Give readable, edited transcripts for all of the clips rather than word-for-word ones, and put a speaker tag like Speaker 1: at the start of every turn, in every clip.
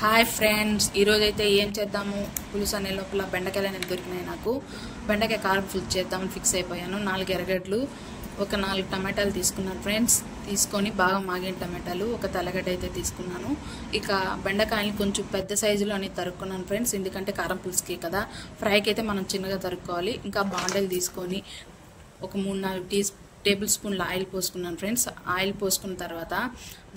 Speaker 1: Hi friends, ఈరోజు అయితే ఏం చేద్దాము, పులుసు అనే లోపల బెండకాయలు అనేది దొరికినాయి. నాకు బెండకాయ కారం పులుసు చేద్దామని ఫిక్స్ అయిపోయాను. 4 ఎర్రగడ్డలు, ఒక 4 టమాటాలు తీసుకున్నాను ఫ్రెండ్స్. తీసుకొని బాగా మాగిన టమాటాలు, ఒక తెల్లగడ్డ అయితే తీసుకున్నాను. ఇక బెండకాయలు కొంచెం పెద్ద సైజులో అనేది తరుక్కున్నాను ఫ్రెండ్స్, ఎందుకంటే కారం పులుసుకి కదా. ఫ్రైకి అయితే మనం చిన్నగా తరుక్కోవాలి. ఇంకా బాండలు తీసుకొని ఒక 3-4 టేబుల్ స్పూన్ల ఆయిల్ పోసుకున్నాను ఫ్రెండ్స్. ఆయిల్ పోసుకున్న తర్వాత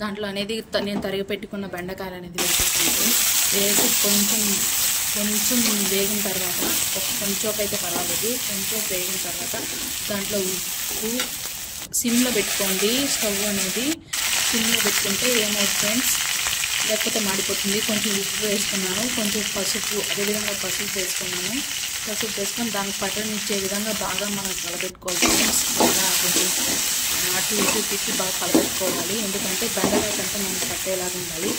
Speaker 1: దాంట్లో అనేది నేను తరిగి పెట్టుకున్న బెండకాయలు అనేది వేసేసాను ఫ్రెండ్స్. వేసి కొంచెం వేగిన తర్వాత కొంచెం అయితే పర్వాలేదు, కొంచెం వేగిన తర్వాత దాంట్లో ఉప్పు సిమ్లో పెట్టుకోండి. స్టవ్ అనేది సిమ్లో పెట్టుకుంటే ఏమవుతుంది ఫ్రెండ్స్, లేకపోతే మాడిపోతుంది. కొంచెం ఉప్పు వేసుకున్నాను, కొంచెం పసుపు, అదేవిధంగా పసుపు వేసుకున్నాను. పసుపు వేసుకొని దానికి పట్టనిచ్చే విధంగా బాగా మనం కలబెట్టుకోవాలి ఫ్రెండ్స్. బాగా కొంచెం అటు ఇటు తిప్పి బాగా కలబెట్టుకోవాలి, ఎందుకంటే బెండకాయ కంటే మనకు పట్టేలాగా ఉండాలి.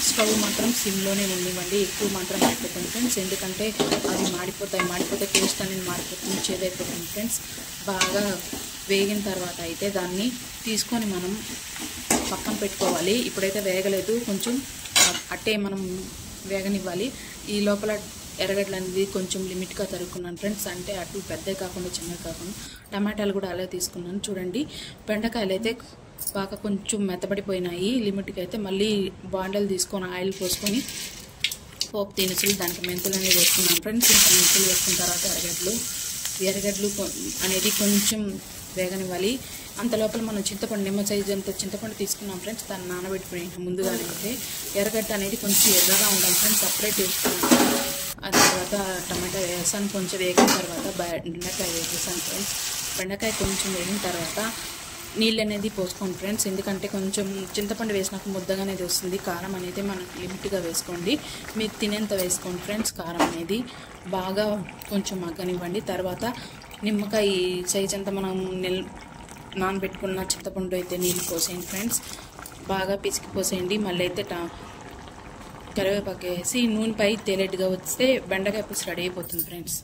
Speaker 1: స్టవ్ మాత్రం సిమ్లోనే ఉండివ్వండి, ఎక్కువ మాత్రం పెట్టకండి ఫ్రెండ్స్, ఎందుకంటే అవి మాడిపోతే టేస్ట్ అనేది మాడిపోతుంది, చేదైపోతుంది ఫ్రెండ్స్. బాగా వేగిన తర్వాత అయితే దాన్ని తీసుకొని మనం పక్కన పెట్టుకోవాలి. ఇప్పుడైతే వేగలేదు, కొంచెం అట్టే మనం వేగనివ్వాలి. ఈ లోపల ఎర్రగడ్డలు అనేది కొంచెం లిమిట్గా తరుక్కున్నాను ఫ్రెండ్స్, అంటే అటు పెద్దవి కాకుండా చిన్నవి కాకుండా. టమాటాలు కూడా అలా తీసుకున్నాను. చూడండి, బెండకాయలు అయితే బాగా కొంచెం మెత్తబడిపోయినాయి. లిమిట్గా అయితే మళ్ళీ బాండలు తీసుకొని ఆయిల్ పోసుకొని పోపు దినుసులు, దానికి మెంతులు అనేది వేసుకున్నాను ఫ్రెండ్స్. ఇంకా మెంతులు వేసుకున్న తర్వాత ఎర్రగడ్డలు అనేది కొంచెం వేగనివ్వాలి. అంత లోపల మనం చింతపండు, నిమ్మ సైజు అంత చింతపండు తీసుకున్నాం ఫ్రెండ్స్. దాన్ని నానబెట్టుకుని ముందుగానే అయితే ఎర్రగడ్డ అనేది కొంచెం ఎర్రగా ఉండాలి ఫ్రెండ్స్, అప్పుడే తీసుకున్నాను. ఆ తర్వాత టమాటా వేసాను, కొంచెం వేగిన తర్వాత బెండకాయ వేసేసాను ఫ్రెండ్స్. బెండకాయ కొంచెం వేగిన తర్వాత నీళ్ళు అనేది పోసుకోండి ఫ్రెండ్స్, ఎందుకంటే కొంచెం చింతపండు వేసినాక ముద్దగా అనేది వస్తుంది. కారం అనేది మనకు లిమిట్గా వేసుకోండి, మీకు తినేంత వేసుకోండి ఫ్రెండ్స్. కారం అనేది బాగా కొంచెం మగ్గనివ్వండి. తర్వాత నిమ్మకాయ సైజ్ అంతా మనం నానబెట్టుకున్న చింతపండు అయితే నీళ్ళు పోసేయండి ఫ్రెండ్స్, బాగా పిసికి పోసేయండి. మళ్ళీ అయితే కరివేపాకు వేసి నూనెపై తేలేట్టుగా వస్తే బెండకాయ పులుసు రెడీ అయిపోతుంది ఫ్రెండ్స్.